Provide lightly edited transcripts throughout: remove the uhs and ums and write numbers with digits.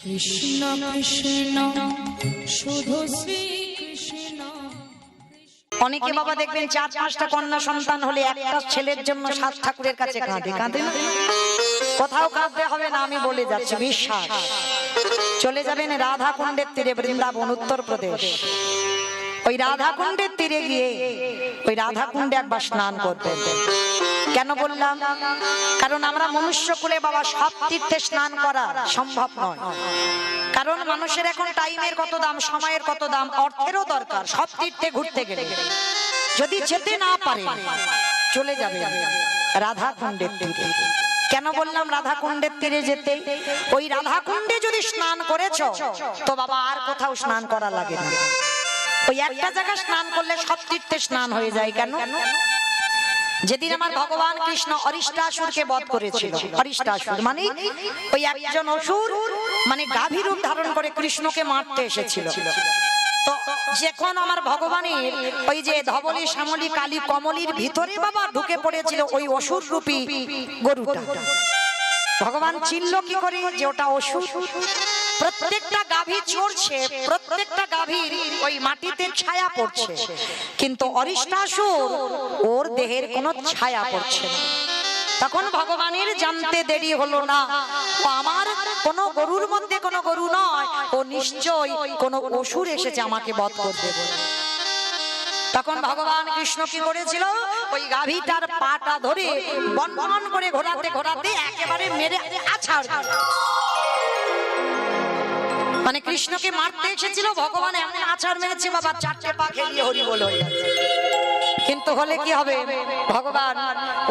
কৃষ্ণ কৃষ্ণ শুধু শ্রী কৃষ্ণ। অনেকে বাবা দেখবেন 4-5টা কন্যা সন্তান হলে একটা ছেলের জন্য 7 ঠাকুরের কাছে কাঁদে কাঁদে না? কোথাও কাঁদতে হবে না, আমি বলে যাচ্ছি, বিশ্বাস। চলে যাবেন রাধা কুণ্ডের তীরে, বৃন্দাবন, উত্তরপ্রদেশ। ওই রাধা কুণ্ডের তীরে গিয়ে ওই রাধা কুণ্ডে একবার স্নান করবেন। কেন বললাম? কারণ আমরা মনুষ্য কুলে বাবা সব তীর্থে স্নান করা সম্ভব নয়। কারণ মানুষের এখন টাইমের কত দাম, সময়ের কত দাম, অর্থেরও দরকার। সব তীর্থে ঘুরতে গেলে যদি যেতে না পারে চলে যাবে রাধা কুণ্ডের তীরে। কেন বললাম রাধা কুণ্ডের তীরে যেতে? ওই রাধা কুণ্ডে যদি স্নান করেছো তো বাবা আর কোথাও স্নান করা লাগে না। ওই একটা জায়গায় স্নান করলে সব তীর্থে স্নান হয়ে যায়। কেন? যেদিন আমার ভগবান কৃষ্ণ অরিষ্টাসুরকে বধ করেছিল, অরিষ্টাসুর মানে ওই একজন অসুর, মানে গাভী রূপ ধারণ করে কৃষ্ণকে মারতে এসেছিল। তো যখন আমার ভগবানের ওই যে ধবলী শ্যামলী কালী কমলির ভিতরে বাবা ঢুকে পড়েছিল ওই অসুর রূপী গরুটা, ভগবান চিনল কি করে যে ওটা অসুর? প্রত্যেকটা গাভী চড়ছে, প্রত্যেকটা গাভীর ওই মাটিতে ছায়া পড়ছে, কিন্তু অরিষ্টাসুর ওর দেহের কোনো ছায়া পড়ছে না। তখন ভগবানের জানতে দেরি হলো না, ও আমার কোন গরুর মধ্যে কোনো গরু নয়, ও নিশ্চয়ই কোন অসুর এসেছে আমাকে বধ করবে বলে। তখন ভগবান কৃষ্ণ কি করেছিল? ওই গাভীটার পাটা ধরে বনবন করে ঘোরাতে ঘোরাতে একেবারে মেরে আছাড়, মানে কৃষ্ণকে মারতে এসেছিল, ভগবান এমন আছাড় মেরেছে বাবা 4টে পা খেলিয়ে হরি বল হয়ে গেছে। কিন্তু হলে কি হবে? ভগবান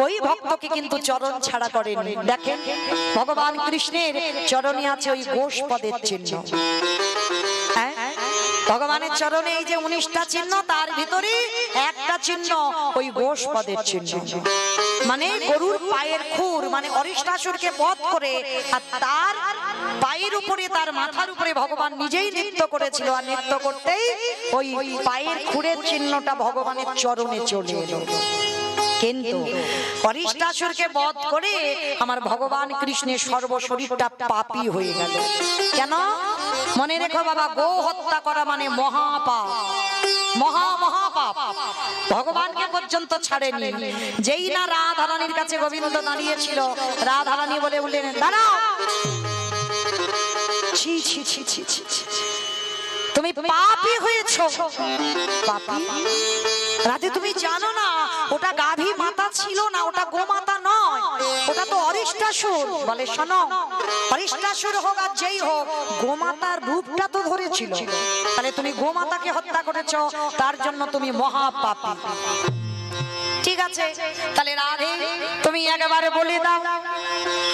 ওই ভক্তকে কিন্তু চরণ ছাড়া করেননি। দেখেন ভগবান কৃষ্ণের চরণে আছে ওই গোষ্পদের চিহ্ন। হ্যাঁ, ভগবানের চরণে এই যে 19টা চিহ্ন, তার ভিতরে একটা চিহ্ন ওই গোষ্পদের চিহ্ন, মানে গরুর পায়ের খুর। মানে অরিষ্টাসুরকে বধ করে আর তার পায়ের উপরে, তার মাথার উপরে ভগবান নিজেই নৃত্য করেছিল, আর নৃত্য করতেই ওই পায়ের খুরের চিহ্নটা ভগবানের চরণে চলে এলো। কিন্তু অরিষ্টাসুরকে বধ করে আমার ভগবান কৃষ্ণের সর্বশরীরটা পাপী হয়ে গেল। কেন? মনে রেখো বাবা, গো হত্যা করা মানে মহাপাপ, মহাপাপ। ভগবানকে পর্যন্ত ছাড়েনি। যেই না রাধারানীর কাছে গোবিন্দ দাঁড়িয়েছিল, রাধারানী বলে উঠলেন, দাঁড়াও, ছি ছি ছি ছি ছি, তুমি পাপী হয়েছো। পাপী? রাধে তুমি জানো না ওটা গাভী মাতা ছিল না, ওটা গোমাতা নয়, ওটা তো অরিষ্টাসুর। বলে শোনো, অরিষ্টাসুর হোক আর যেই হোক, গোমাতার রূপটা তো ধরেছিল। তাহলে তুমি গোমাতাকে হত্যা করেছো, তার জন্য তুমি মহাপাপী। ঠিক আছে, তাহলে রাধে তুমি একেবারে বলে দাও,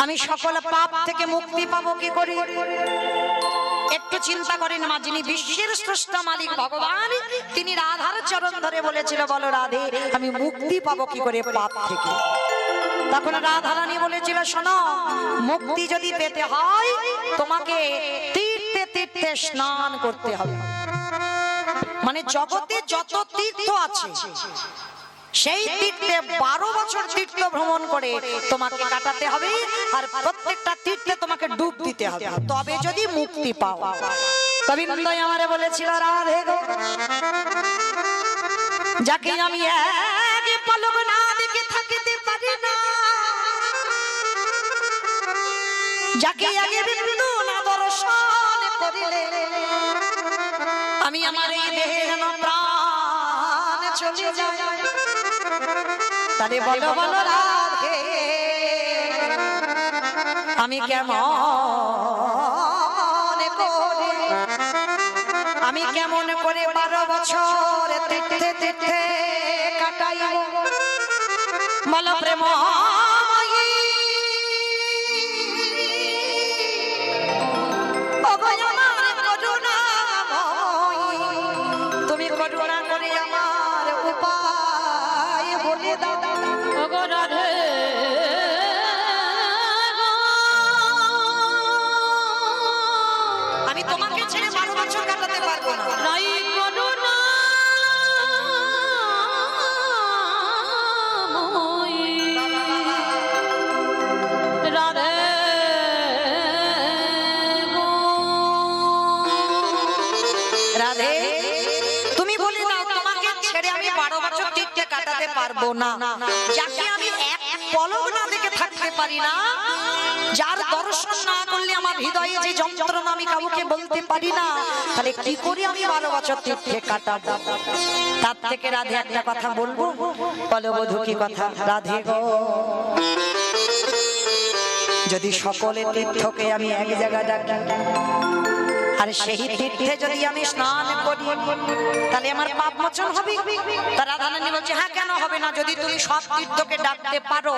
আমি সকল পাপ থেকে মুক্তি পাবো কি করে? একটু চিন্তা করেন মা, যিনি বিশ্বের স্রষ্টা মালিক ভগবান, তিনি রাধার চরণ ধরে বলেছিল, বলো রাধে আমি মুক্তি পাবো কি করে পাপ থেকে? তখন রাধারানী বলেছিল, শোনো, মুক্তি যদি পেতে হয় তোমাকে তীর্থে তীর্থে স্নান করতে হবে। মানে জগতে যত তীর্থ আছে সেই তীর্থে 12 বছর তীর্থ ভ্রমণ করে তোমাকে কাটাতে হবে, আর প্রত্যেকটা তীর্থে তোমাকে ডুব দিতে হবে, তবে যদি মুক্তি পাও। গোবিন্দ আমারে বলেছিল, রাধে গো, যাকে আমি এক পলক না দেখে থাকিতে পারি না, যাকে আগে বিন্দু না দর্শন করিলে আমি আমার এই দেহে যেন প্রাণ চলে যায়। তারে বলো বলো রাধে আমি কেমন করে, আমি কেমন করে 12 বছর তীর্থে তীর্থে কাটাইব? বলো প্রেম তুমি করুণা করে আমার উপায় বলে দাও। আমি তোমাকে ছেড়ে 12 বছর কাটাতে পারবো না। রাধে গো রাধে তুমি বলে দাও তোমাকে ছেড়ে আমি 12 বছর তীর্থে কাটাতে পারবো না। যাকে আমি এক পলক না দেখে থাকতে পারি না, যার দর্শন না করলে আমার হৃদয়ে যে যন্ত্রণা আমি কাউকে বলতে পারি না, তাহলে কি করে আমি 12 বছর তীর্থে কাটাবো? তার থেকে রাধে একটা কথা বলবো। বলো বধূ কি কথা? রাধে গো, যদি সকলে তীর্থকে আমি এক জায়গায় ডাকি আর সেই তীর্থে যদি আমি স্নান করি তাহলে আমার পাপ মোচন হবে? তারা রাধারানী বলছে হ্যাঁ, কেন হবে না? যদি তুমি সব তীর্থকে ডাকতে পারো,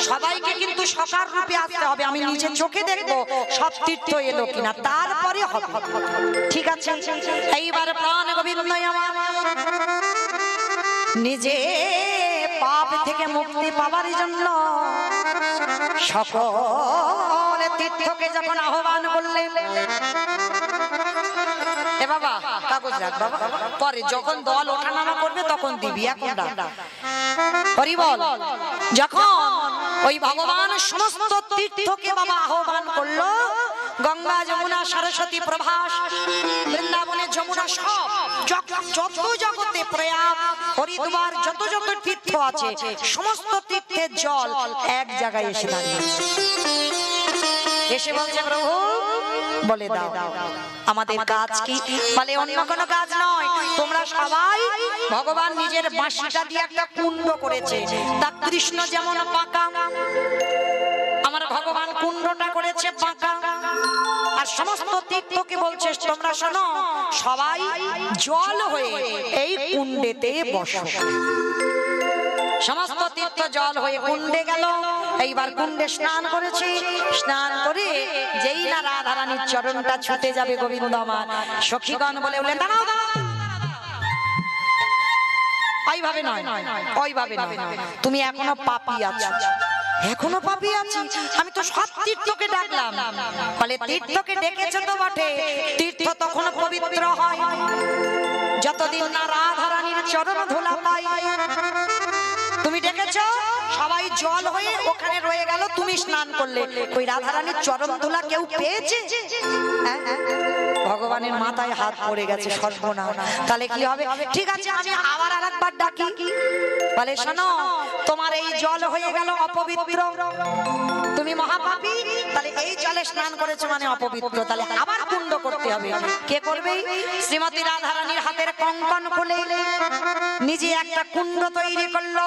সবাইকে কিন্তু সকার রূপে আসতে হবে, আমি নিজে চোখে দেখবো সব তীর্থ এলো কিনা, তারপরে হবে। ঠিক আছে, এইবার প্রাণ গোবিন্দ আমার নিজে পাপ থেকে মুক্তি পাবার জন্য সকল তীর্থকে যখন আহ্বান করলেন, এ বাবা কাগজ রাখ বাবা, পরে যখন দল ওঠানামা করবে তখন দিবি, এখন ডাক। হরি বল। যখন ওই ভগবান সমস্ত তীর্থকে বাবা আহ্বান করলো, গঙ্গা যমুনা সরস্বতী প্রভাস বৃন্দাবনে যমুনা সব যত জগতে প্রয়াগ হরিদ্বার যত যত তীর্থ আছে সমস্ত তীর্থের জল এক জায়গায় এসে দাঁড়িয়েছে। এসে বলছে প্রভু বলে দাও আমাদের কাজ কি? বলে অন্য কোনো কাজ নয়, তোমরা সবাই ভগবান নিজের বাঁশিটা দিয়ে একটা কুণ্ড করেছে। তা কৃষ্ণ যেমন পাকা, আমার ভগবান কুণ্ডটা করেছে পাকা। আর সমস্ত তীর্থকে বলছে তোমরা শোনো, সবাই জল হয়ে এই কুণ্ডেতে বসো। সমস্ত তীর্থ জল হয়ে কুণ্ডে গেল। এইবার কুণ্ডে স্নান করেছে, স্নান করে যেই না রাধারানীর চরণটা ছুতে যাবে গোবিন্দ আমার, সখীগণ বলে উঠলেন দাঁড়াও দাঁড়াও, ওইভাবে নয়, ওইভাবে নয়, তুমি এখনো পাপী আছো, এখনো পাপী আছি। আমি তো সব তীর্থকে ডাকলাম। বলে তীর্থকে ডেকেছো তো বটে, তীর্থ তখন পবিত্র হয় যতদিন না রাধারানীর চরণ ধুলা পাই। তুমি ডেকেছো, সবাই জল হয়ে ওখানে রয়ে গেল, তুমি স্নান করলে, ওই রাধারানীর চরণ ধুলা কেউ পেয়েছে? ভগবানের মাথায় হাত পড়ে গেছে, সর্বনাশ। তাহলে কি হবে? ঠিক আছে, আমি আবার আরেকবার ডাকি। বলে শোনো, তোমার এই জল হয়ে গেল অপবিত্র, তুমি মহাপাপী, তাহলে এই জলে স্নান করেছো মানে অপবিত্র, তাহলে আবার কুণ্ড করতে হবে। কে করবে? শ্রীমতী রাধারানীর হাতের কঙ্কন খুলে নিজে একটা কুণ্ড তৈরি করলো,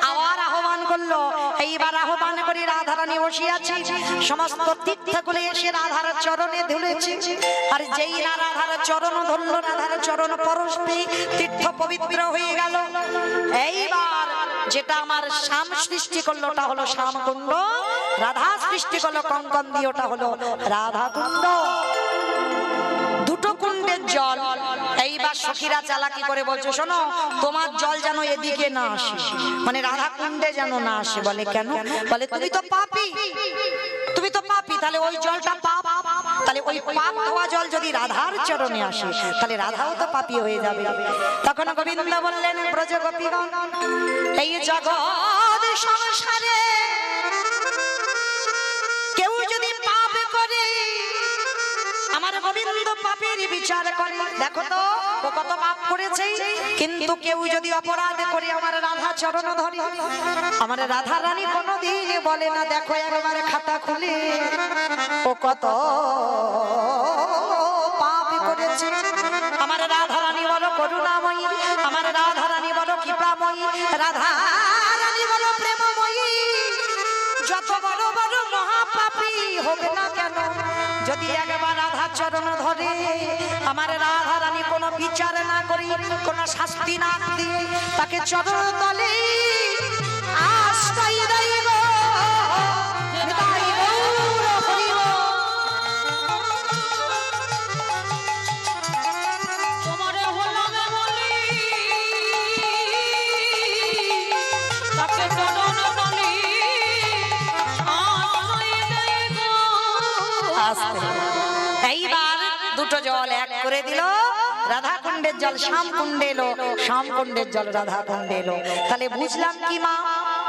আবার আহ্বান করলো। এইবার আহ্বান করে রাধারানী বসে আছে, সমস্ত তীর্থগুলো এসে রাধার চরণে ধুলেছে। আর যেই না রাধার চরণ ধরলো, রাধার চরণ পরশে তীর্থ পবিত্র হয়ে গেল। এইবার যেটা আমার শ্যাম সৃষ্টি করলো ওটা হলো শ্যাম কুণ্ড, রাধা সৃষ্টি করলো কঙ্কন দিয়ে ওটা হলো রাধা কুণ্ড। দুটো কুণ্ডের জল। এইবার সখীরা চালাকি করে বলছে শোনো, তোমার জল যেন এদিকে না আসে, মানে রাধা কুণ্ডে যেন না আসে। বলে কেন? বলে তুমি তো পাপী, তুমি তো পাপী, তাহলে ওই জলটা পাপ, তাহলে ওই পাপ ধোয়া জল যদি রাধার চরণে আসে তাহলে রাধাও তো পাপী হয়ে যাবে। তখন গোবিন্দ বললেন ব্রজ গোপীগণ, এই জগৎ সংসারে কেউ যদি পাপ করে, আমার গোবিন্দ পাপের বিচার করে। দেখো তো ও কত পাপ করেছে, কিন্তু কেউ যদি অপরাধ করে আমার রাধা চরণ ধরে, আমার রাধা রানী কোনোদিন বলে না দেখো একবার খাতা খুলে ও কত পাপ করেছে। আমার রাধা রানী বলো করুণাময়ী, আমার রাধা রানী বলো কৃপাময়ী, রাধা রানী বলো প্রেমময়ী। যত বড় বড় মহাপাপী হোক না কেন, যদি একবার রাধা চরণ ধরে, আমার রাধা রানী কোনো বিচার না করি, কোনো শাস্তি না দিয়ে তাকে চরণ তলে আশ্রয় দেব। এইবার দুটো জল এক করে দিল, রাধা কুণ্ডের জল শ্যাম কুণ্ডে এলো, শ্যাম কুণ্ডের জল রাধা কুণ্ডে এলো। তাহলে বুঝলাম কি মা,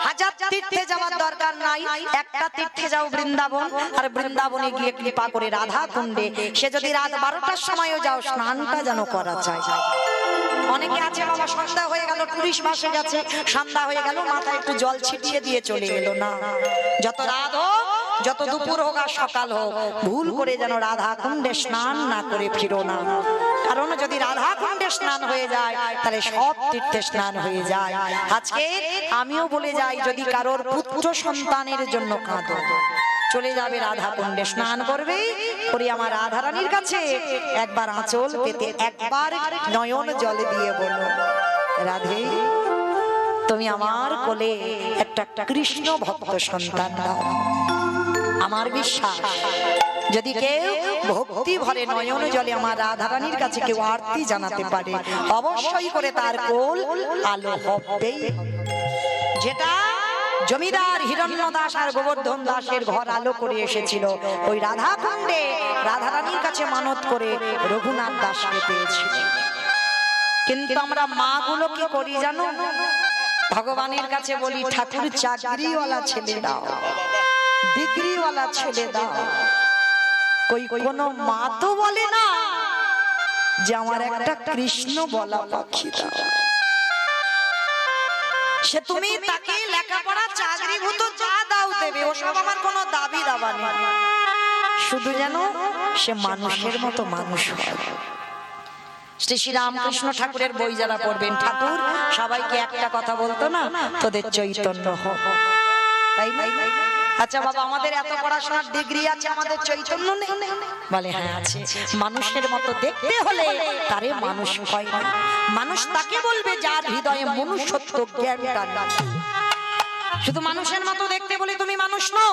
হাজার তীর্থে যাওয়ার দরকার নাই, একটা তীর্থে যাও বৃন্দাবন, আর বৃন্দাবনে গিয়ে কৃপা করে রাধা কুণ্ডে সে যদি রাত 12টার সময়ও যাও স্নানটা যেন করা চাই। অনেকে আছে বাবা সন্ধ্যা হয়ে গেল, টুরিস্ট বাসে গেছে, সন্ধ্যা হয়ে গেল, মাথায় একটু জল ছিটিয়ে দিয়ে চলে এলো না। যত রাত হোক, যত দুপুর হোক আর সকাল হোক, ভুল করে যেন রাধা কুণ্ডে স্নান না করে ফিরো না। কারণ যদি রাধা কুণ্ডে স্নান হয়ে যায় তাহলে সব তীর্থে স্নান হয়ে যায়। আজকে আমিও বলে যাই, যদি কারোর পুত্র সন্তানের জন্য কাঁদো, চলে যাবে রাধা কুণ্ডে, স্নান করবে করে আমার রাধা রানীর কাছে একবার আঁচল পেতে একবার নয়ন জলে দিয়ে বলো, রাধে তুমি আমার কোলে একটা কৃষ্ণ ভক্ত সন্তান দাও। আমার বিশ্বাস যদি কেউ ভক্তি ভরে নয়ন জলে আমার রাধা রানীর কাছে কেউ আরতি জানাতে পারে, অবশ্যই করে তার কোল আলো হবেই। যেটা জমিদার হিরণ্য দাস আর গোবর্ধন দাসের ঘর আলো করে এসেছিল, ওই রাধা কুণ্ডে রাধা রানীর কাছে মানত করে রঘুনাথ দাসকে পেয়েছিল। কিন্তু আমরা মা গুলো কি করি জানো? ভগবানের কাছে বলি, ঠাকুর চাকরিওয়ালা ছেলে দাও, ডিগ্রিওয়ালা ছেলে দাও। কোনো মা তো বলে না যে আমার একটা কৃষ্ণ বলা পাখি দাও। সে তুমি তাকে লেখাপড়া চাকরি ভূত যা দাও দেবে, ওসব আমার কোনো দাবি দাবা নেই, শুধু যেন সে মানুষের মতো মানুষ হয়। শ্রী শ্রী রামকৃষ্ণ ঠাকুরের বই যারা পড়বেন, ঠাকুর সবাইকে একটা কথা বলতো না, তোদের চৈতন্য হোক, তাই না? আচ্ছা বাবা, আমাদের এত পড়াশোনার ডিগ্রি আছে, আমাদের চৈতন্য নেই? বলে হ্যাঁ আছে। মানুষের মতো দেখতে হলে তারে মানুষ হয় না। মানুষ তাকে বলবে যার হৃদয়ে মনুষ্যত্ব জ্ঞানটা নেই। শুধু মানুষের মতো দেখতে বলে তুমি মানুষ নও,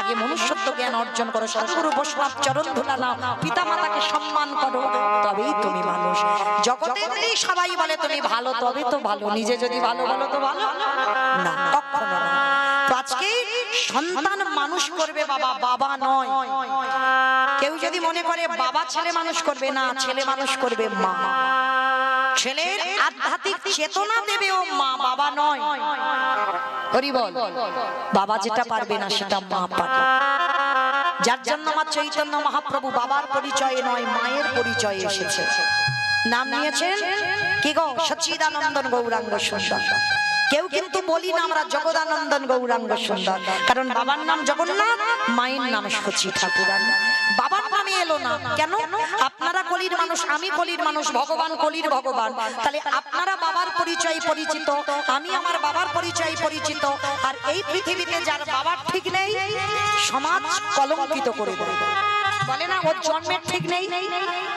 আগে মনুষ্যত্ব জ্ঞান অর্জন করো, সদ্গুরু বৈষ্ণব চরণ ধুলা নাও, পিতা মাতাকে সম্মান করো, তবেই তুমি মানুষ। জগতে যদি সবাই বলে তুমি ভালো, তবে তো ভালো, নিজে যদি ভালো বলো তো ভালো না, কখনো না। আজকে সন্তান মানুষ করবে বাবা, বাবা নয়। কেউ যদি মনে করে বাবা ছেলে মানুষ করবে, না, ছেলে মানুষ করবে মা। ছেলের আধ্যাত্মিক চেতনা দেবে ও মা, বাবা নয়। হরি বল। বাবা যেটা পারবে না সেটা মা পারবে। যার জন্য আমার চৈতন্য মহাপ্রভু বাবার পরিচয়ে নয় মায়ের পরিচয়ে এসেছে। নাম নিয়েছেন কি গো? সচ্চিদানন্দন গৌরাঙ্গ সুন্দর। কেউ কিন্তু বলি না আমরা জগদানন্দন গৌরাঙ্গ সুন্দর, কারণ বাবার নাম জগন্নাথ, মায়ের নাম সচি ঠাকুরানী। বাবার নামে এলো না কেন? আপনারা কলির মানুষ, আমি কলির মানুষ, ভগবান কলির ভগবান। তাহলে আপনারা বাবার পরিচয় পরিচিত, আমি আমার বাবার পরিচয় পরিচিত। আর এই পৃথিবীতে যার বাবার ঠিক নেই, সমাজ কলঙ্কিত করে দেয়। বলে না ওর জন্মের ঠিক নেই।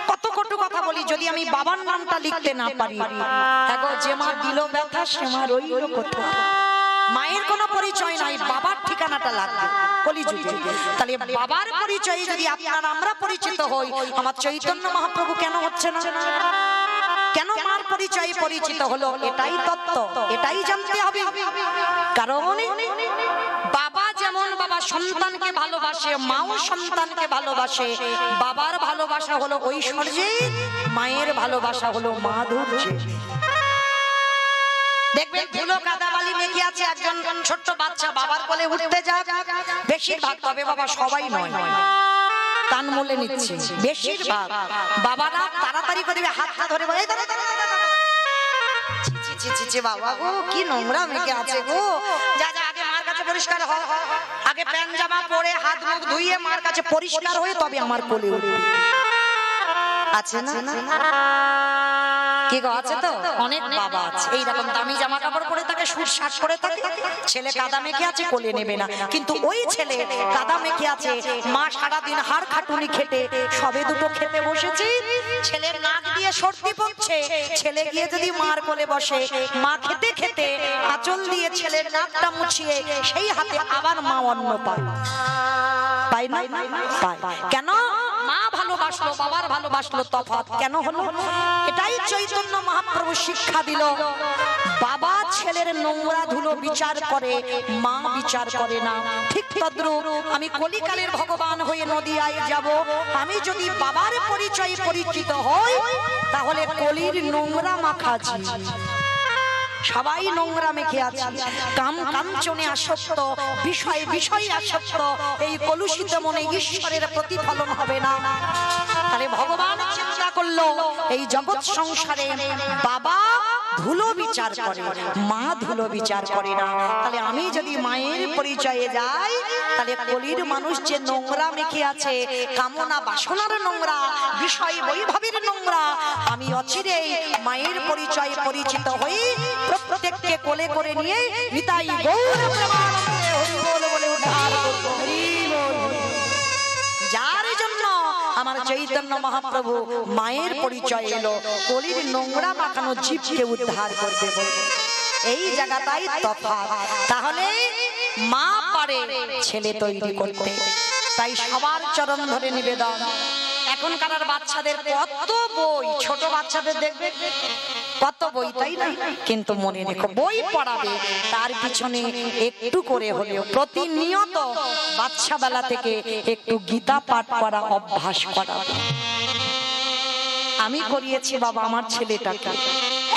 কত কটু কথা বলি, যদি আমি বাবার নামটা লিখতে না পারি, দেখো যে মা দিল ব্যথা সে মা রইল কোথা। মায়ের কোনো পরিচয় নাই, বাবার ঠিকানাটা লাগবে কলিযুগে। তাহলে বাবার পরিচয়ে যদি আপনারা আমরা পরিচিত হই, আমার চৈতন্য মহাপ্রভু কেন হচ্ছে না? কেন মার পরিচয় পরিচিত হলো? এটাই তত্ত্ব, এটাই জানতে হবে। কারণ বাবা যেমন বাবা সন্তানকে ভালোবাসে, মাও সন্তানকে ভালোবাসে। বাবার ভালোবাসা হলো ঐশ্বর্যে, মায়ের ভালোবাসা হলো মাধুর্যে। দেখবেন ধুলো কাদা বালি মেখে আছে একজন ছোট্ট বাচ্চা, বাবার কোলে উঠতে যায়, বেশিরভাগ, তবে বাবা সবাই নয়, কান মুলে নিচ্ছে বেশিরভাগ বাবারা, তাড়াতাড়ি করে হাতটা ধরে বলে বাবা গো কি নোংরা মেখে আছে গো, যা যা আগে মার কাছে পরিষ্কার হ, আগে প্যান্ট জামা পরে হাত মুখ ধুইয়ে মার কাছে পরিষ্কার হয়ে তবে আমার কোলে উঠবে। আছে না? কি গো আছে তো? অনেক বাবা আছে এইরকম দামি জামা কাপড় পরে থাকে, সুট শার্ট পরে থাকে, ছেলে কাদা মেখে আছে কোলে নেবে না। কিন্তু ওই ছেলে কাদা মেখে আছে, মা সারাদিন হাড় খাটুনি খেটে সবে দুটো খেতে বসেছে, ছেলের নাক দিয়ে সর্দি পড়ছে, ছেলে গিয়ে যদি মার কোলে বসে, মা খেতে খেতে আঁচল দিয়ে ছেলের নাকটা মুছিয়ে সেই হাতে আবার মা অন্ন পায়, পায় না? পায়। কেন? মা ভালোবাসলো, বাবার ভালোবাসলো, তফাৎ কেন হলো? এটাই চৈতন্য মহাপ্রভু শিক্ষা দিল। বাবা ছেলের নোংরা ধুলো বিচার করে, মা বিচার করে না। ঠিক তদ্রূপ আমি কলিকালের ভগবান হয়ে নদিয়ায় যাব, আমি যদি বাবার পরিচয় পরিচিত হই, তাহলে কলির নোংরা মাখাজি সবাই নোংরা মেখে আছে, কাম কাঞ্চনে আসক্ত, বিষয় বিষয় আসক্ত। এই কলুষিত মনে ঈশ্বরের প্রতিফলন হবে না। তাহলে ভগবান চিন্তা করলো এই জগৎ সংসারে বাবা ধুলো বিচার করে, মা ধুলো বিচার করে না। তাহলে আমি যদি মায়ের পরিচয়ে যাই, তাহলে কলির মানুষ যে নোংরা মেখে আছে, কামনা বাসনার নোংরা, বিষয় বৈভবের নোংরা, আমি অচিরেই মায়ের পরিচয়ে পরিচিত হই, প্রত্যেককে কোলে করে নিয়ে নিতাই গৌর প্রেমানন্দে হরি বল বলে উদ্ধার করব। হরি বল। যার জন্য আমার চৈতন্য মহাপ্রভু মায়ের পরিচয় এলো, কলির নোংরা মাখানো জীবকে উদ্ধার করবে বলে। এই জায়গাটাই তফাৎ। তাহলে মা পারে ছেলে তৈরি করতে, তাই সবার চরণ ধরে নিবেদন। এখনকার বাচ্চাদের কত বই, ছোট বাচ্চাদের দেখবে কত বই, তাই না? কিন্তু মনে রেখো, বই পড়াবে, তার পিছনে একটু করে হলেও প্রতিনিয়ত বাচ্চা বেলা থেকে একটু গীতা পাঠ করা অভ্যাস করা। আমি করিয়েছি বাবা আমার ছেলেটাকে,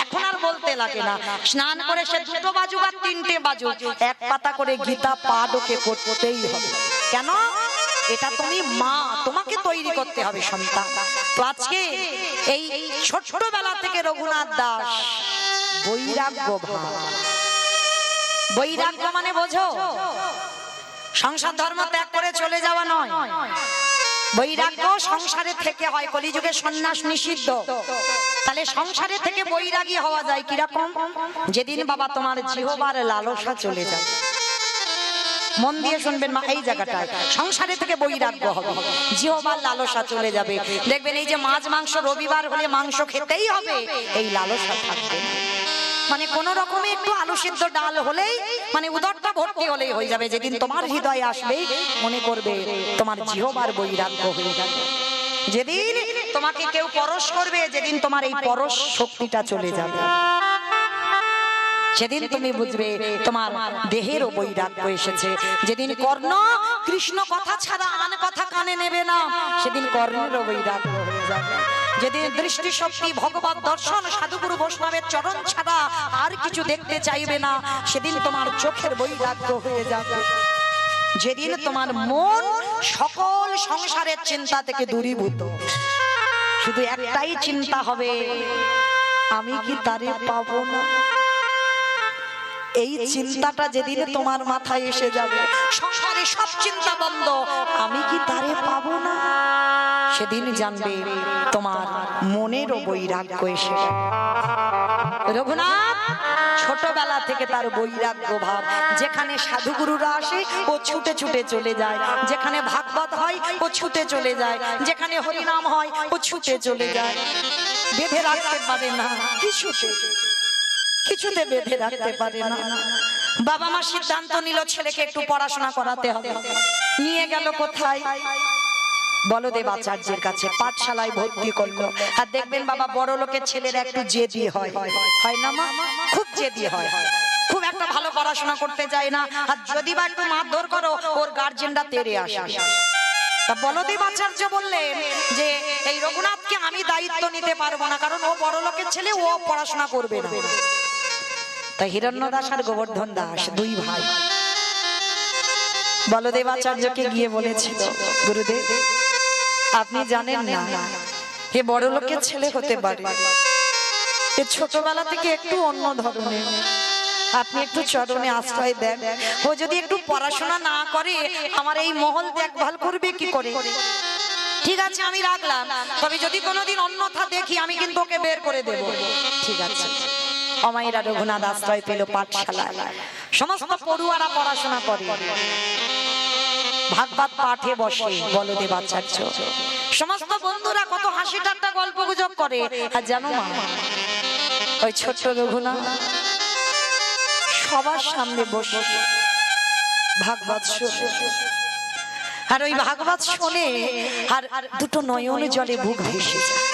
এখন আর বলতে লাগে না। স্নান করে সে 2টো বাজুক আর 3টে বাজুক, এক পাতা করে গীতা পাঠ ওকে করতেই হবে। কেন? এটা তুমি মা, তোমাকে তৈরি করতে হবে সন্তান। তো আজকে এই ছোটবেলা থেকে রঘুনাথ দাস বৈরাগ্য ভাব। বৈরাগ্য মানে বোঝো, সংসার ধর্ম ত্যাগ করে চলে যাওয়া নয়। বৈরাগ্য সংসারে থেকে হয়, কলিযুগে সন্ন্যাস নিষিদ্ধ। তাহলে সংসারে থেকে বৈরাগী হওয়া যায় কিরকম? যেদিন বাবা তোমার জিহ্বার লালসা চলে যায়, মন দিয়ে শুনবেন মা, এই জায়গাটায় সংসারে থেকে বৈরাগ্য হবে, জিহ্বার লালসা চলে যাবে। দেখবেন এই যে মাছ মাংস রবিবার হলে মাংস খেতেই হবে, এই লালসা থাকবে। মানে কোন রকমে একটু আলু সিদ্ধ ডাল হলেই, মানে উদরটা ভর্তি হলেই হয়ে যাবে। যেদিন তোমার হৃদয়ে আসবে, মনে করবে তোমার জিহ্বার বৈরাগ্য হয়ে যাবে। যেদিন তোমাকে কেউ পরশ করবে, যেদিন তোমার এই পরশ শক্তিটা চলে যাবে, সেদিন তুমি বুঝবে তোমার দেহেরও বৈরাগ্য এসেছে। যেদিন কর্ণ কৃষ্ণ কথা ছাড়া আন কথা কানে নেবে না, সেদিন কর্ণেরও বৈরাগ্য হয়ে যাবে। যেদিন দৃষ্টি শক্তি, ভগবত দর্শন, সাধুগুরু বৈষ্ণবের চরণ ছাড়া আর কিছু দেখতে চাইবে না, সেদিন তোমার চোখের বৈরাগ্য হয়ে যাবে। যেদিন তোমার মন সকল সংসারের চিন্তা থেকে দূরীভূত, শুধু একটাই চিন্তা হবে, আমি কি তারে পাবো না। এই চিন্তাটা যেদিন তোমার মাথায় এসে যাবে, সংসারে সব চিন্তা বন্ধ, আমি কি তারে পাবো না, সেদিন জানবে তোমার মনেরও বৈরাগ্য এসে যাবে। রঘুনাথ ছোটবেলা থেকে তার বৈরাগ্য ভাব। যেখানে সাধুগুরুরা আসে ও ছুটে ছুটে চলে যায়, যেখানে ভাগবত হয় ও ছুটে চলে যায়, যেখানে হরিনাম হয় ও ছুটে চলে যায়। বেঁধে রাখতে পারে না, কিছুতে বেঁধে রাখতে পারে না। বাবা মা সিদ্ধান্ত নিল ছেলেকে একটু পড়াশোনা করাতে হবে। নিয়ে গেল কোথায়? বলদেব আচার্যের কাছে, পাঠশালায় ভর্তি করলো। আর দেখবেন বাবা, বড় লোকের ছেলেরা একটু জেদি হয়, হয় না মা? খুব জেদি হয়, খুব একটা ভালো পড়াশোনা করতে চায় না। আর যদি বা একটু মারধর করো, ওর গার্জেনরা তেড়ে আসে। তা বলদেব আচার্য বললেন যে এই রঘুনাথকে আমি দায়িত্ব নিতে পারবো না, কারণ ও বড় লোকের ছেলে, ও পড়াশোনা করবে না। তাই হিরণ্য দাস আর গোবর্ধন দাস 2 ভাই বলদেব আচার্যকে গিয়ে বলেছিল, গুরুদেব আপনি জানেন না এ বড় লোকের ছেলে হতে পারে, এ ছোটবেলা থেকে একটু অন্য ধরনের, আপনি একটু চরণে আশ্রয় দেন। ও যদি একটু পড়াশোনা না করে, আমার এই মহল দেখভাল করবে কি করে? ঠিক আছে আমি রাখলাম, তবে যদি কোনোদিন অন্যথা দেখি আমি কিন্তু ওকে বের করে দেব। ঠিক আছে। অমায়েরা রঘুনাথ আশ্রয় পেল পাঠশালায়। সমস্ত পড়ুয়ারা পড়াশোনা করে, ভাগবত পাঠে বসে বলদেব আচার্য। সমস্ত বন্ধুরা কত হাসি ঠাট্টা গল্প গুজব করে। আর জানো মা, ওই ছোট্ট রঘুনাথ সবার সামনে বসে ভাগবত শোনে। আর ওই ভাগবত শোনে, আর 2টো নয়ন জলে বুক ভেসে যায়।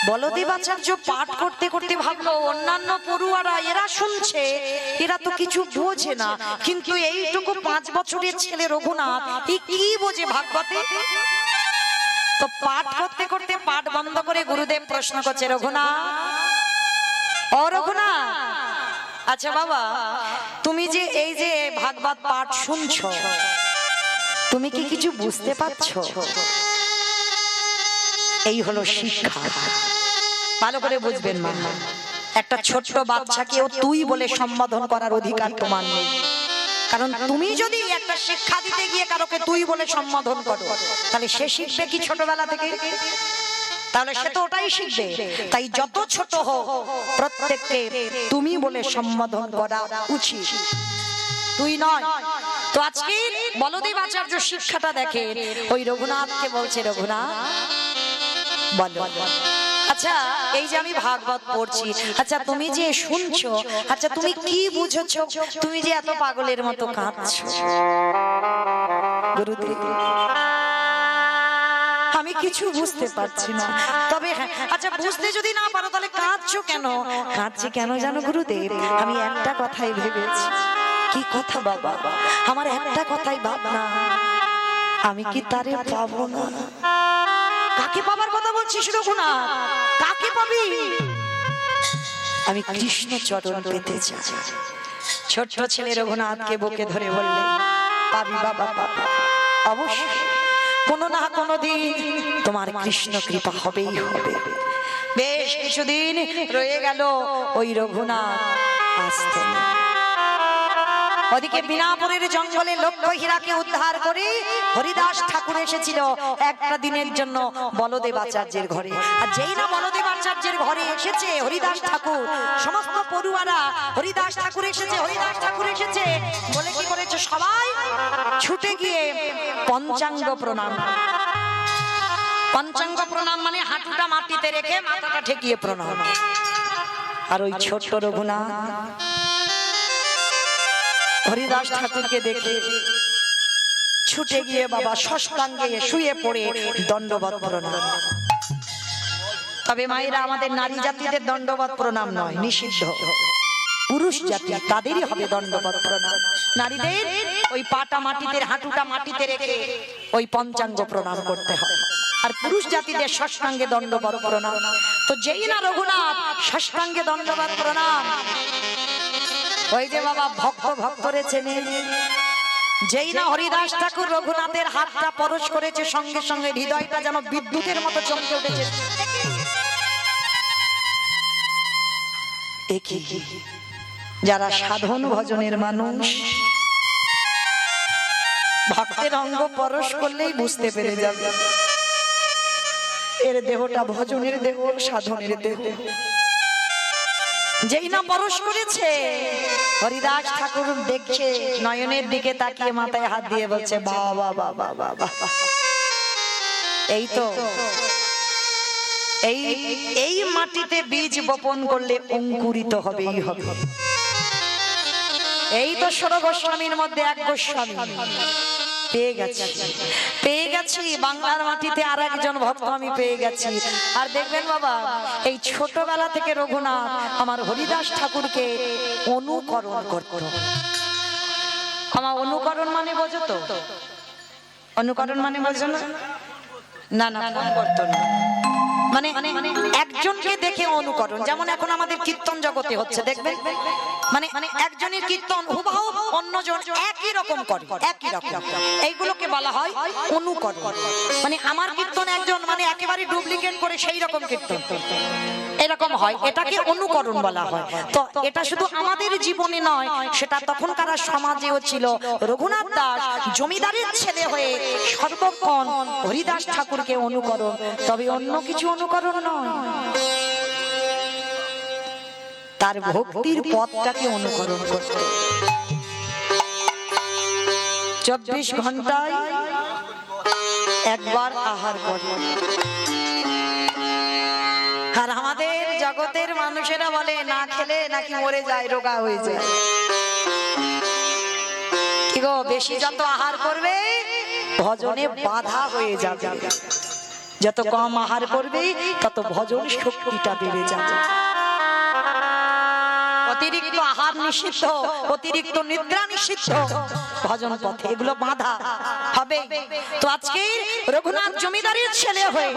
বলদেব আচার্য পাঠ করতে করতে ভাবলো, অন্যান্য পড়ুয়ারা এরা শুনছে, এরা তো কিছু বোঝে না, কিন্তু এইটুকু 5 বছরের ছেলে রঘুনাথ, এ কি বোঝে ভাগবতে? তো পাঠ করতে করতে পাঠ বন্ধ করে গুরুদেব প্রশ্ন করছে, রঘুনাথ ও রঘুনাথ, আচ্ছা বাবা, তুমি যে এই যে ভাগবত পাঠ শুনছো, তুমি কি কিছু বুঝতে পারছো? এই হলো শিক্ষা, ভালো করে বুঝবেন মা। একটা ছোট্ট বাচ্চাকেও তুই বলে সম্বোধন করার অধিকার তোমার নেই, কারণ তুমি যদি একটা শিক্ষা দিতে গিয়ে কারোকে তুই বলে সম্বোধন করো, তাহলে সে শিখবে কি ছোটবেলা থেকে? তাহলে সে তো ওটাই শিখবে। তাই যত ছোট হোক প্রত্যেককে তুমি বলে সম্বোধন করা উচিত, তুই নয়। তো আজকে বলদেব আচার্য শিক্ষাটা দেখে ওই রঘুনাথকে বলছে, রঘুনাথ বলো, আচ্ছা এই যে আমি ভাগবত পড়ছি, আচ্ছা তুমি যে শুনছো, আচ্ছা তুমি কি বুঝেছো? তুমি যে এত পাগলের মতো কাঁদছো। গুরুদেব, আমি কিছু বুঝতে পারছি না, তবে আচ্ছা বুঝতে যদি না পারো তাহলে কাঁদছো কেন? কাঁদছি কেন জানো গুরুদেব? আমি একটা কথাই ভেবেছি। কি কথা বাবা? আমার একটা কথাই ভাবনা, আমি কি তারে পাবো না? কাকে পাবার কথা বলছিস রঘুনাথ? কাকে পাবি? আমি কৃষ্ণ চরণ পেতে চাই। ছোট্ট ছেলে রঘুনাথকে বুকে ধরে বললে, পাবি বাবা, পাবি অবশ্যই, কোনো না কোনো দিন তোমার কৃষ্ণ কৃপা হবেই হবে। বেশ কিছুদিন রয়ে গেল, ওই রঘুনাথ আসতো না। ওদিকে বিনাপুরের জঙ্গলে লক্ষ্য হীরাকে উদ্ধার করে হরিদাস ঠাকুর এসেছিল একটা দিনের জন্য বলদেব আচার্যের ঘরে। আর যেই না বলদেব আচার্যের ঘরে এসেছে হরিদাস ঠাকুর, সমস্ত পড়ুয়ারা হরিদাস ঠাকুর এসেছে, হরিদাস ঠাকুর এসেছে বলে কি করেছে, সবাই ছুটে গিয়ে পঞ্চাঙ্গ প্রণাম। পঞ্চাঙ্গ প্রণাম মানে হাঁটুটা মাটিতে রেখে মাথাটা ঠেকিয়ে প্রণাম। আর ওই ছোট্ট রঘুনাথ হরিদাস ঠাকুরকে দেখে ছুটে গিয়ে বাবা ষষ্ঠাঙ্গে শুয়ে পড়ে দণ্ডবত প্রণাম। তবে মায়েরা, আমাদের নারী জাতিদের দণ্ডবত প্রণাম নয়, নিষিদ্ধ। পুরুষ জাতি তাদেরই হবে দণ্ডবত প্রণাম। নারীদের ওই পাটা মাটিতে, হাঁটুটা মাটিতে রেখে ওই পঞ্চাঙ্গ প্রণাম করতে হয়, আর পুরুষ জাতিদের ষষ্ঠাঙ্গে দণ্ডবত প্রণাম। তো যেই না রঘুনাথ ষষ্ঠাঙ্গে দণ্ডবত প্রণাম, ওই যে বাবা ভক্ত ভক্তরে চেনে, যেই না হরিদাস ঠাকুর রঘুনাথের হাতটা পরশ করেছে, সঙ্গে সঙ্গে হৃদয়টা যেন বিদ্যুতের মতো চমকে উঠেছে। যারা সাধন ভজনের মানুষ, ভক্তের অঙ্গ পরশ করলেই বুঝতে পেরে যাবে এর দেহটা ভজনের দেহ, সাধনের দেহ। যেই না পরশ করেছে, হরিদাস ঠাকুর দেখছে, নয়নের দিকে তাকিয়ে মাথায় হাত দিয়ে বলছে, বাবা বাবা বাবা। এই তো এই মাটিতে বীজ বপন করলে অঙ্কুরিত হবেই হবে। এই তো ষোড় গোস্বামীর মধ্যে এক গোস্বামী পেয়ে গেছি, বাংলার মাটিতে আর একজন ভক্ত আমি পেয়ে গেছি। আর দেখবেন বাবা, এই ছোটবেলা থেকে রঘুনাথ আমার হরিদাস ঠাকুরকে অনুকরণ করত। আমার অনুকরণ মানে বোঝো তো? অনুকরণ মানে বোঝো না? না না, করতো না। মানে একজনকে দেখে অনুকরণ, যেমন এখন আমাদের কীর্তন জগতে হচ্ছে, দেখবেন মানে একজনের কীর্তন হুবহু অন্যজন একই রকম করে, একই রকম, এইগুলোকে বলা হয় অনুকরণ। মানে আমার কীর্তন একজন মানে একেবারে ডুপ্লিকেট করে সেই রকম কীর্তন এরকম হয়, এটাকে অনুকরণ বলা হয়। তো এটা শুধু আমাদের জীবনে নয়, সেটা তখনকার সমাজেও ছিল। রঘুনাথ দাস জমিদারের ছেলে হয়ে সর্বক্ষণ হরিদাস ঠাকুরকে অনুকরণ, তবে অন্য কিছু অনুকরণ নয়, তার ভক্তির পথটাকে অনুকরণ করত। 24 ঘন্টায় একবার আহার করে। আর আমাদের জগতের মানুষেরা বলে না খেলে নাকি মরে যায়, রোগা হয়ে যায়। কি গো, বেশি যত আহার করবে ভজনে বাধা হয়ে যাবে, যত কম আহার করবে তত ভজন শক্তিটা বেড়ে যাবে। অতিরিক্ত আহার নিষিদ্ধ, অতিরিক্ত নিদ্রা নিষিদ্ধ, ভজন পথে এগুলো বাধা হবে। তো আজকে রঘুনাথ জমিদারের ছেলে হয়ে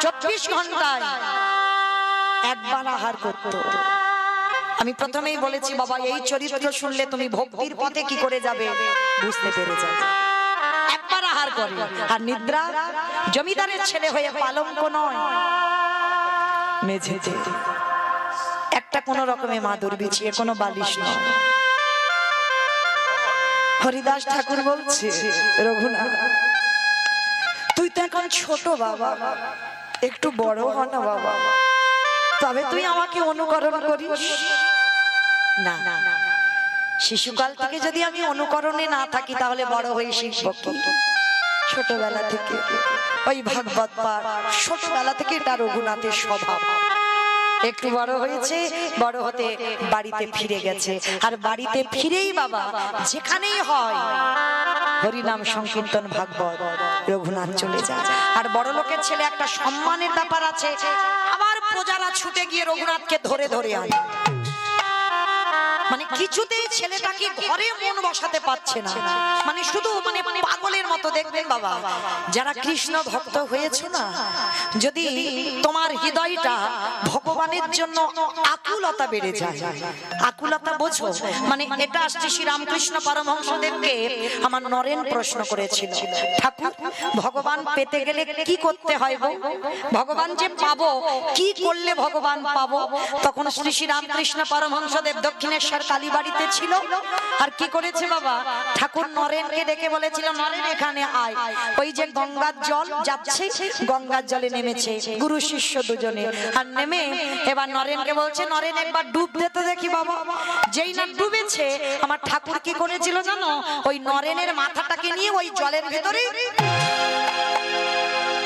24 ঘন্টায় একবার আহার করত। আমি প্রথমেই বলেছি বাবা, এই চরিত্র শুনলে তুমি ভক্তির পথে কি করে যাবে বুঝতে পেরে যাবে। একবার আহার করে, আর নিদ্রা জমিদারের ছেলে হয়ে পালঙ্ক নয়, মেঝেতে একটা কোন রকমে মাদুর বিছিয়ে, কোনো বালিশ নয়। হরিদাস ঠাকুর বলছে, রঘুনাথ তুই তো এখন ছোট বাবা, একটু বড় হ না বাবা, তবে তুই আমাকে অনুকরণ করিস না। শিশুকাল থেকে যদি আমি অনুকরণে না থাকি তাহলে বড় হয়ে শিখব কি? ছোটবেলা থেকে ওই ভাগবত পাঠ, ছোটবেলা থেকে এটা রঘুনাথের স্বভাব। একটু বড় হয়েছে, বড় হতে বাড়িতে ফিরে গেছে, আর বাড়িতে ফিরেই বাবা যেখানেই হয় হরিনাম সংকীর্তন ভাগবত, রঘুনাথ চলে যায়। আর বড় লোকের ছেলে একটা সম্মানের ব্যাপার আছে, আবার প্রজারা ছুটে গিয়ে রঘুনাথকে ধরে ধরে আনে। মানে কিছুতেই ছেলেটাকে ঘরে মন বসাতে পারছে না, মানে শুধু মানে পাগলের মতো। দেখবেন বাবা, যারা কৃষ্ণ ভক্ত হয়েছে না, যদি তোমার হৃদয়টা ভগবানের জন্য আকুলতা বেড়ে যায়, আকুলতা বোঝো, মানে এটা শ্রী শ্রী রামকৃষ্ণ পরমহংসদেবকে আমার নরেন প্রশ্ন করেছিল, ঠাকুর ভগবান পেতে গেলে কি করতে হয় গো? ভগবান যে পাবো, কি করলে ভগবান পাবো? তখন শ্রী শ্রী রামকৃষ্ণ পরমহংসদেব দক্ষিণেশ্বর কালীবাড়িতে ছিল, আর কি করেছে বাবা, ঠাকুর নরেনকে ডেকে বলেছিল, নরেন এখানে আয়। ওই যে গঙ্গার জল যাচ্ছে, গঙ্গার জলে নেমেছে গুরু শিষ্য দুজনে, আর নেমে এবার নরেনকে বলছে, নরেন একবার ডুব দিতে দেখি বাবা। যেই না ডুবেছে, আমার ঠাকুর কি করেছিল জানো? ওই নরেনের মাথাটাকে নিয়ে ওই জলের ভেতরে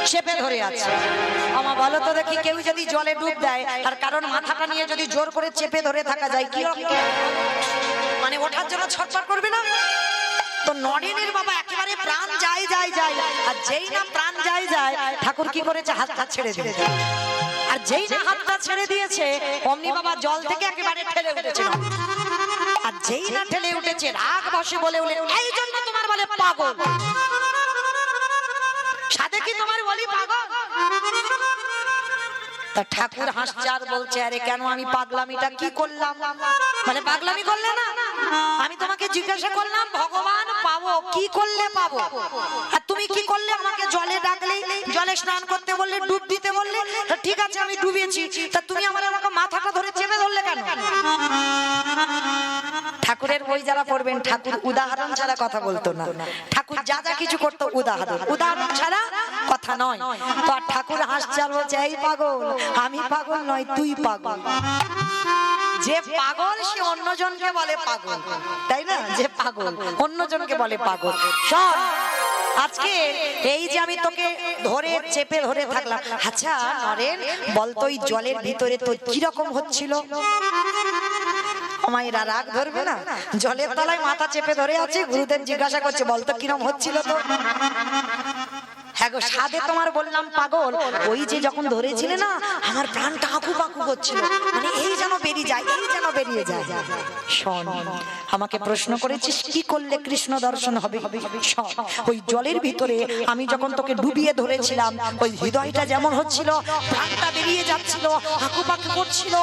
চেপে ধরে আছে। আমার বলো তো দেখি, কেউ যদি জলে ডুব দেয় আর কারণ মাথাটা নিয়ে যদি জোর করে চেপে ধরে থাকা যায়, কি মানে ওঠার জন্য ছটফট করবে না? তো নরেনের বাবা একেবারে প্রাণ যায় যায় যায়, আর যেই না প্রাণ যায় যায়, ঠাকুর কি করেছে? হাতটা ছেড়ে দিয়েছে। আর যেই না হাতটা ছেড়ে দিয়েছে, অমনি বাবা জল থেকে একেবারে ঠেলে উঠেছে। আর যেই না ঠেলে উঠেছে, রাগ বসে বলে উঠে, এই জন্য তোমার বলে পাগল, সাথে কি তোমার বলি পাগল? তা ঠাকুর হাসছে আর বলছে, আরে কেন আমি পাগলামিটা কি করলাম? মানে পাগলামি করলে না, আমি তোমাকে জিজ্ঞাসা করলাম ভগবান পাবো, কি করলে পাবো? আর তুমি কি করলে? আমাকে জলে ডাকলে, জলে স্নান করতে বললে, ডুব দিতে বললে, ঠিক আছে আমি ডুবেছি, তা তুমি আমার আমাকে মাথাটা ধরে চেপে ধরলে কেন? ঠাকুরের বই যারা পড়বেন, ঠাকুর উদাহরণ ছাড়া কথা বলতো না। ঠাকুর যা যা কিছু করতো উদাহরণ, উদাহরণ ছাড়া কথা নয়। তো ঠাকুর হাসছে আর বলছে, এই পাগল, আমি পাগল নয়, তুই পাগল। যে পাগল সে অন্যজনকে বলে পাগল, তাই না? যে পাগল অন্যজনকে বলে পাগল। শোন, আজকে এই যে আমি তোকে ধরে চেপে ধরে থাকলাম, আচ্ছা নরেন বলতো ওই জলের ভিতরে তো কিরকম হচ্ছিল? মায়েরা রাগ ধরবে না? জলের তলায় মাথা চেপে ধরে আছে, গুরুদেব জিজ্ঞাসা করছে, বলতো কিরকম হচ্ছিল? তো হ্যাঁ গো, সাধে তোমার বললাম পাগল, ওই যে যখন ধরেছিলে না, আমার প্রাণটা আঁকু পাকু করছিল, মানে এই যেন বেরিয়ে যায়, এই যেন বেরিয়ে যায়। শোন, আমাকে প্রশ্ন করেছিস কি করলে কৃষ্ণ দর্শন হবে? শোন, ওই জলের ভিতরে আমি যখন তোকে ডুবিয়ে ধরেছিলাম, ওই হৃদয়টা যেমন হচ্ছিল, প্রাণটা বেরিয়ে যাচ্ছিল, আঁকু পাকু করছিল,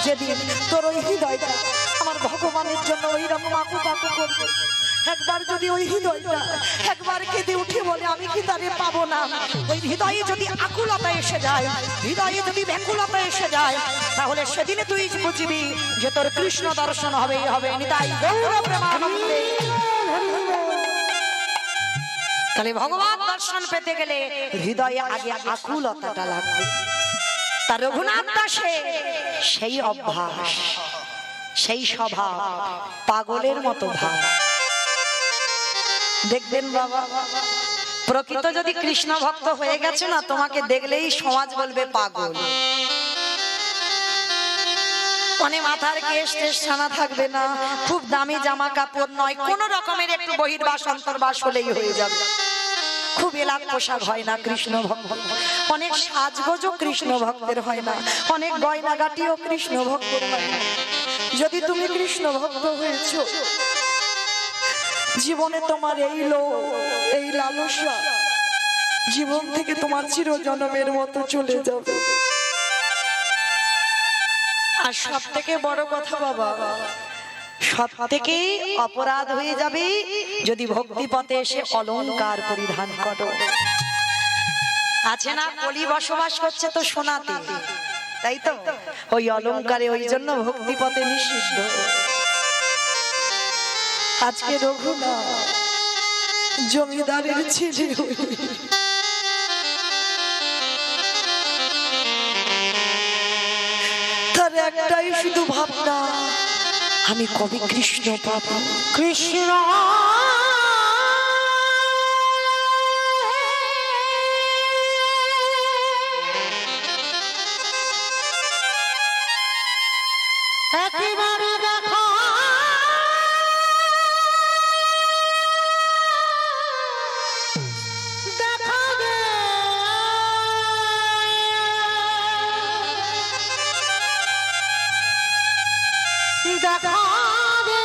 যেদিন তোর ওই হৃদয়টা আমার ভগবানের জন্য ওইরকম আঁকু পাকু করবে, একবার যদি ওই হৃদয়টা একবার কেঁদে উঠে বলে আমি কি তারে পাবো না, ওই হৃদয়ে যদি আকুলতা এসে যায়, হৃদয়ে যদি ব্যাকুলতা এসে যায়, তাহলে সেদিনে তুই বুঝবি যে তোর কৃষ্ণ দর্শন হবেই হবে। নিতাই গৌর প্রেমানন্দে। তাহলে ভগবান দর্শন পেতে গেলে হৃদয়ে আগে আকুলতাটা লাগবে। তার রঘুনাথ দাসে সেই অভ্যাস, সেই স্বভাব, পাগলের মতো ভাব। দেখবেন বাবা, প্রকৃত যদি কৃষ্ণ ভক্ত হয়ে গেছে না, তোমাকে দেখলেই সমাজ বলবে পাগল। মানে মাথার কেশ টেশ ছানা থাকবে না, খুব দামি জামা কাপড় নয়, কোন রকমের একটু বহির্বাস অন্তর্বাস হলেই হয়ে যাবে। খুব এলাক পোশাক হয় না কৃষ্ণ ভক্ত, অনেক সাজগোজও কৃষ্ণ ভক্তের হয় না, অনেক গয়নাগাটিও কৃষ্ণ ভক্তের হয় না। যদি তুমি কৃষ্ণ ভক্ত হয়েছো, জীবনে তোমার এই লোভ, এই লালসা জীবন থেকে তোমার চিরজন্মের মতো চলে যাবে। আর সব থেকে বড় কথা বাবা, সব থেকে অপরাধ হয়ে যাবে যদি ভক্তি পথে এসে অলংকার পরিধান করো। আছে না কলি বসবাস করছে তো সোনাতে, তাই তো ওই অলংকারে, ওই জন্য ভক্তি পথে নিষিদ্ধ। আজকে রঘুনা জমিদারের ছেলে হয়ে তার একটাই শুধু ভাবনা, আমি কবে কৃষ্ণ পাবো। কৃষ্ণ একেবারে দেখো দেখা গে দেখা গে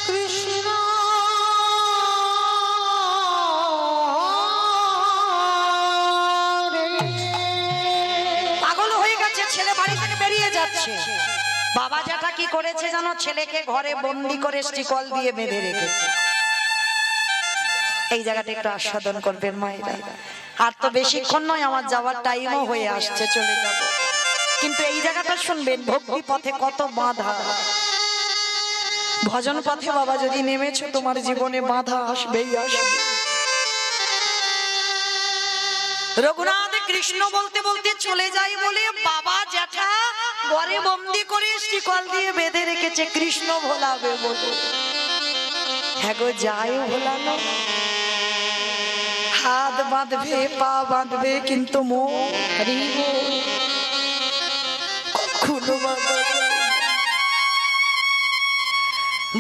কৃষ্ণ পাগল হয়ে গেছে, ছেলে বাড়ি থেকে বেরিয়ে যাচ্ছে। বাবা জ্যাঠা কি করেছে জানো? ছেলেকে ঘরে বন্দি করে স্টিকল দিয়ে বেঁধে রেখেছে। এই জায়গাটা একটু আস্বাদন করবেন মায়েরা। আর তো বেশিক্ষণ নয়, আমার যাওয়ার টাইমও হয়ে আসছে, চলে যাব। কিন্তু এই জায়গাটা শুনবেন, ভক্তি পথে কত বাধা। ভজন পথে বাবা যদি নেমেছো, তোমার জীবনে বাধা আসবেই আসবে। রঘুনাথ কৃষ্ণ বলতে বলতে চলে যায় বলে বাবা জ্যাঠা ঘরে বন্দি করে শিকল দিয়ে বেঁধে রেখেছে কৃষ্ণ ভোলাবে বলে। হ্যাঁ গো, যাই ভোলানো, হাত বাঁধবে পা বাঁধবে কিন্তু মন কখনো বাঁধবে।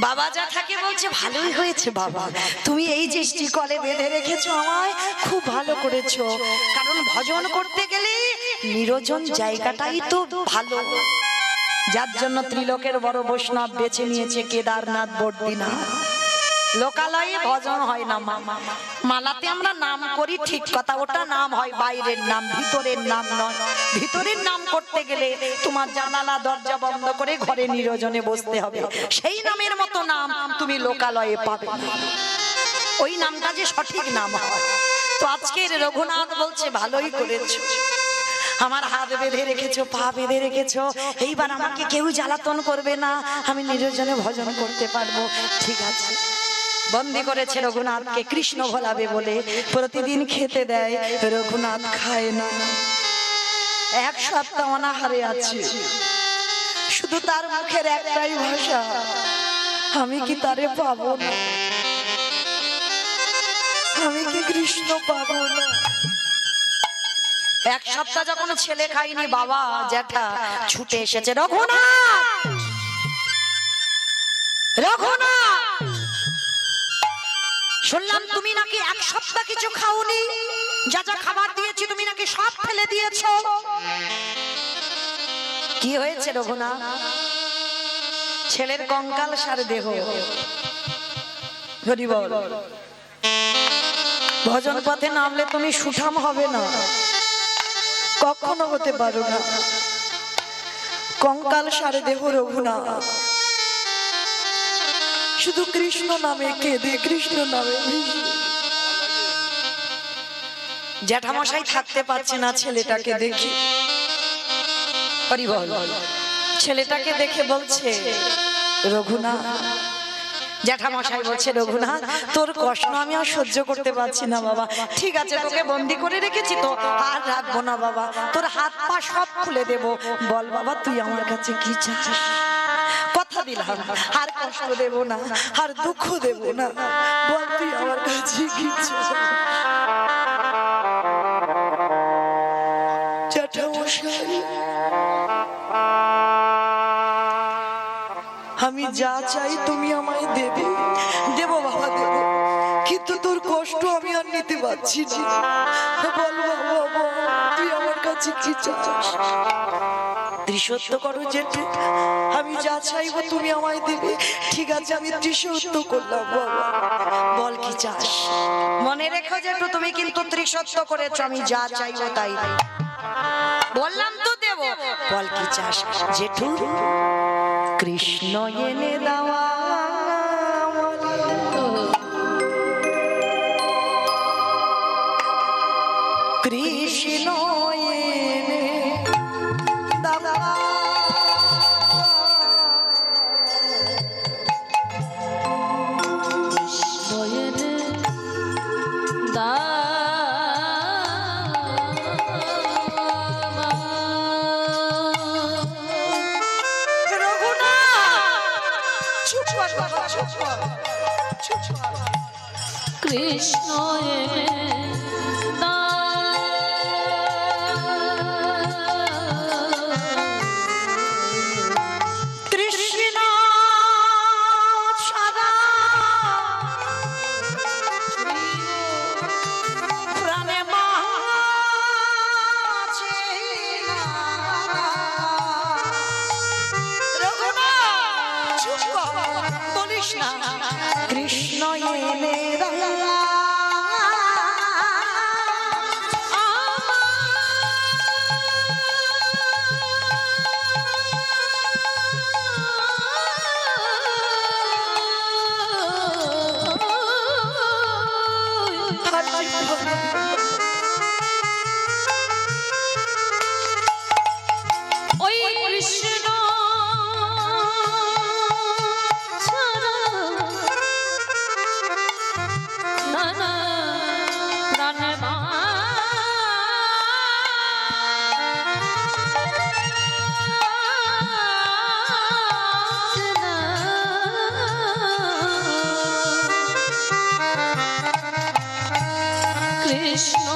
বাবা জ্যাঠাকে বলছে, ভালোই হয়েছে বাবা, তুমি এই যে স্টিকলে বেঁধে রেখেছো আমায়, খুব ভালো করেছো। কারণ ভজন করতে গেলে নিরজন জায়গাটাই তো ভালো, যার জন্য ত্রিলোকের বড় বৈষ্ণব বেছে নিয়েছে কেদারনাথ বদ্রীনাথ। লোকালয়ে ভজন হয় না, মালাতে আমরা নাম করি ঠিক কথা, ওটা নাম হয় বাইরের নাম, ভিতরের নাম নয়। ভিতরের নাম করতে গেলে তোমার জানালা দরজা বন্ধ করে ঘরে নিরজনে বসতে হবে। সেই নামের মতো নাম তুমি লোকালয়ে পাবে না, ওই নামটা যে সঠিক নাম হয়। তো আজকের রঘুনাথ বলছে, ভালোই করেছো, আমার হাত বেঁধে রেখেছো, পা বেঁধে রেখেছো, এইবার আমাকে কেউ জ্বালাতন করবে না, আমি নিরজনে ভজন করতে পারবো। ঠিক আছে, বন্দি করেছে রঘুনাথকে কৃষ্ণ ভোলাবে বলে, প্রতিদিন খেতে দেয়, রঘুনাথ খায় না। এক সপ্তাহ অনাহারে আছে, শুধু তার মুখের একটাই ভাষা, আমি কি তারে পাবো না, আমি কি কৃষ্ণ পাবো না। এক সপ্তাহ যখন ছেলে খাইনি, বাবা জ্যাঠা ছুটে এসেছে, রঘুনাথ রঘুনাথ, শুনলাম তুমি নাকি এক সপ্তাহ কিছু খাওনি, যা যা খাবার দিয়েছি তুমি নাকি সব ফেলে দিয়েছো। কি হয়েছে রঘুনাথ? ছেলের কঙ্কাল সার দেহ। হরি বল। ভজন পথে নামলে তুমি সুঠাম হবে না, কখনো হতে পারো না। কঙ্কাল সার দেহ রঘুনাথ, শুধু কৃষ্ণ নামে কেঁদে, কৃষ্ণ নামে। জ্যাঠামশাই থাকতে পারছে না ছেলেটাকে দেখে। হরি বল। ছেলেটাকে দেখে বলছে, রঘুনাথ। জ্যাঠামশাই বলছে, রঘুনাথ তোর কষ্ট আমি আর সহ্য করতে পারছি না বাবা। ঠিক আছে, তোকে বন্দি করে রেখেছি তো, আর রাখবো না বাবা, তোর হাত পা সব খুলে দেব। বল বাবা, তুই আমার কাছে কি চাস? কথা দিলাম, আর কষ্ট দেব না, আর দুঃখ দেব না। বল তুই আমার কাছে কি চাস? জ্যাঠামশাই, আমি যা চাই তুমি আমায় দেবে। দেব বাবা, দেব, কিন্তু তোর কষ্ট আমি আর নিতে পারছি না। বল বাবা, তুই আমার কাছে কি চাস? ত্রিশত্ব করো জেঠু, আমি যা চাইবো তুমি আমায় দেবে। ঠিক আছে, আমি ত্রিশত্ব করলাম বাবা। বল কি চাস? মনে রেখো জেঠু, তুমি কিন্তু ত্রিশত্ব করেছো, আমি যা চাইবো তাই দেব। বললাম তো দেব। বল কি চাস জেঠু? কৃষ্ণ এনে দেওয়া কৃষ্ণ এনে দেওয়া কৃষ্ণ কৃষ্ণ সদা প্রাণে মাঝে রঘুনাথ চুপ কর, বলিস না। কৃষ্ণ এনে ওই কৃষ্ণ ছাড়া নানা প্রাণে কৃষ্ণ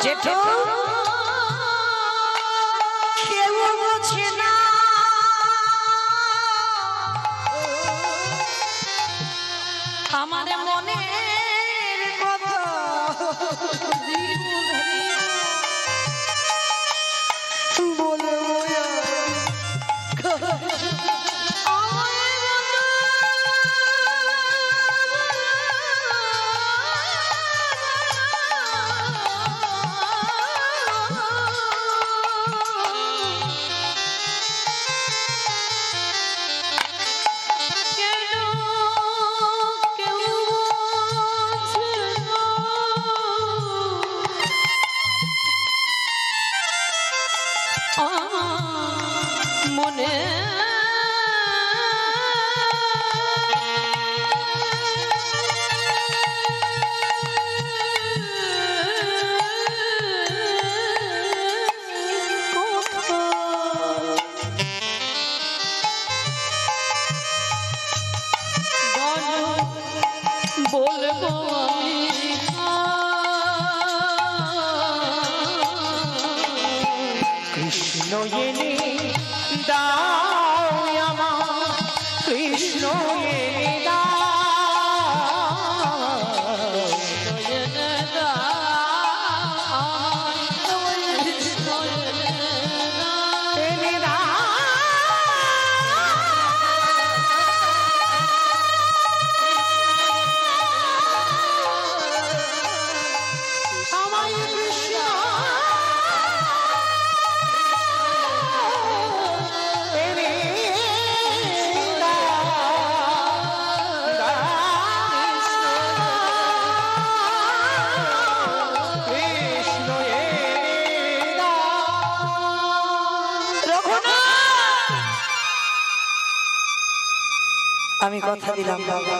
জেঠু কেউ বোঝে না আমার মনের কথা। বলবো মনে বলবো কৃষ্ণ এনে দাও আমার, কৃষ্ণ এনে আমি কথা দিলাম বাবা,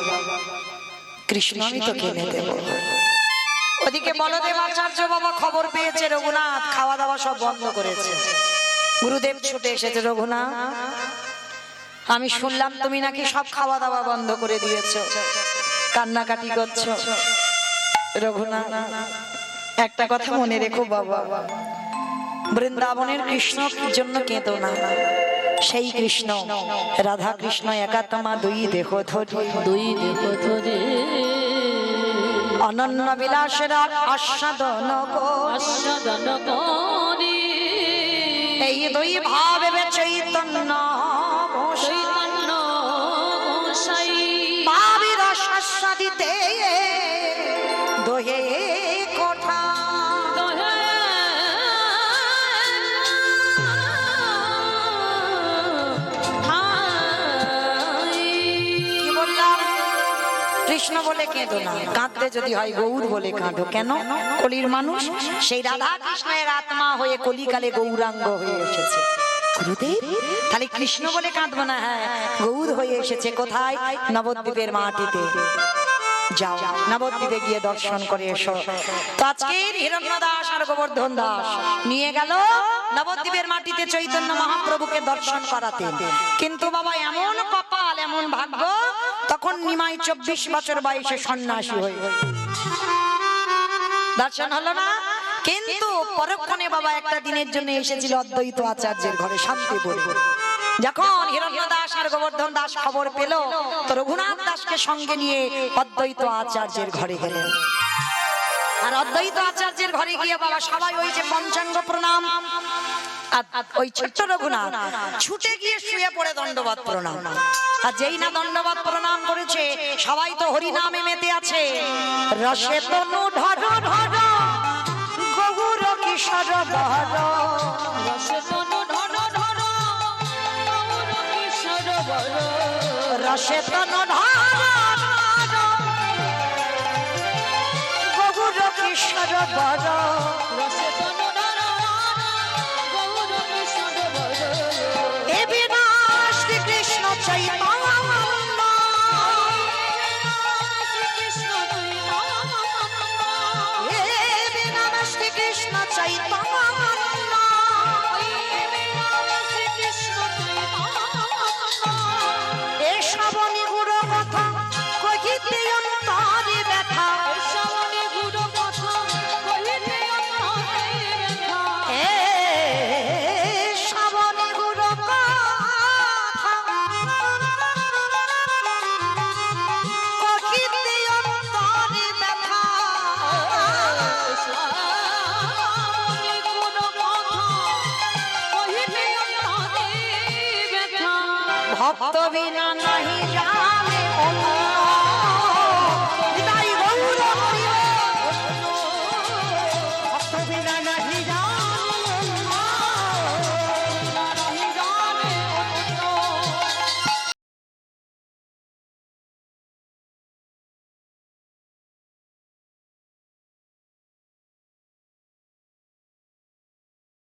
কৃষ্ণ আমি তোকে এনে দেব। ওদিকে বলদেব আচার্য বাবা খবর পেয়েছে রঘুনাথ খাওয়া দাওয়া সব বন্ধ করেছে। গুরুদেব ছুটে এসেছে। রঘুনাথ, আমি শুনলাম তুমি নাকি সব খাওয়া দাওয়া বন্ধ করে দিয়েছো, কান্নাকাটি করছো। রঘুনাথ, একটা কথা মনে রেখো বাবা, বৃন্দাবনের কৃষ্ণ কি জন্য কেঁদো না। সেই কৃষ্ণ রাধা কৃষ্ণ একাত্মা, দুই দেহ ধরে অনন্য বিলাসের আস্বাদন আস্বাদন করি এই দুই ভাবে চৈতন্য চৈতন্য গোসাই ভাবির আস্বাদিতে দোহে কোঠা কি বললাম? কৃষ্ণ বলে কেঁদো না, কাঁদতে যদি হয় গৌর বলে কাঁদো। কেন? কলির মানুষ সেই রাধা কৃষ্ণের আত্মা হয়ে কলিকালে গৌরাঙ্গ হয়ে এসেছে। গুরুদেব, তাহলে কৃষ্ণ বলে কাঁদবো না? হ্যাঁ, গৌর হয়ে এসেছে। কোথায়? নবদ্বীপের মাটিতে। যাও, নবদ্বীপে গিয়ে দর্শন করে এসো। তো আজকে হিরণ্য দাস আর গোবর্ধন দাস নিয়ে গেল নবদ্বীপের মাটিতে চৈতন্য মহাপ্রভুকে দর্শন করাতে। কিন্তু বাবা এমন কপাল, এমন ভাগ্য, তখন নিমাই 24 বছর বয়সে সন্ন্যাসী হয়ে দর্শন হলো না। কিন্তু পরক্ষণে বাবা একটা দিনের জন্য এসেছিল অদ্বৈত আচার্যের ঘরে শান্তিপুর। যখন হিরণ্য দাস আর গোবর্ধন দাস খবর পেল, তো রঘুনাথ দাসকে সঙ্গে নিয়ে অদ্বৈত আচার্যের ঘরে গেলেন। আর অদ্বৈত আচার্যের ঘরে গিয়ে বাবা সবাই ওই যে পঞ্চাঙ্গ প্রণাম, ওই ছোট্ট রঘুনাথ ছুটে গিয়ে শুয়ে পড়ে দণ্ডবত প্রণাম। আর যেই না দণ্ডবত প্রণাম করেছে, সবাই তো হরি নামে মেতে আছে। রসে তনু ঢর ঢর গৌর কিশোর বহর, রসে তনু ঢর ঢর গৌর কিশোর বর রসে তনু ঢর গৌর কিশোর বর, রসে তনু ঢর গৌর কিশোর বর এ বিনা শ্রীকৃষ্ণ চৈতন্য, শ্রীকৃষ্ণ চৈতন্য এ বিনা শ্রীকৃষ্ণ চৈতন্য, শ্রীকৃষ্ণ চৈতন্য এ শ্রবণী গুরু কথা কহিতে অন্তরে ব্যথা, শ্রবণে গুরু কথা কহিতে অন্তরে ব্যথা এ শ্রবণী গুরু কথা কহিতে অন্তরে ব্যথা, শ্রবণে গুরু কথা কহিতে অন্তরে ব্যথা ভক্ত বিনা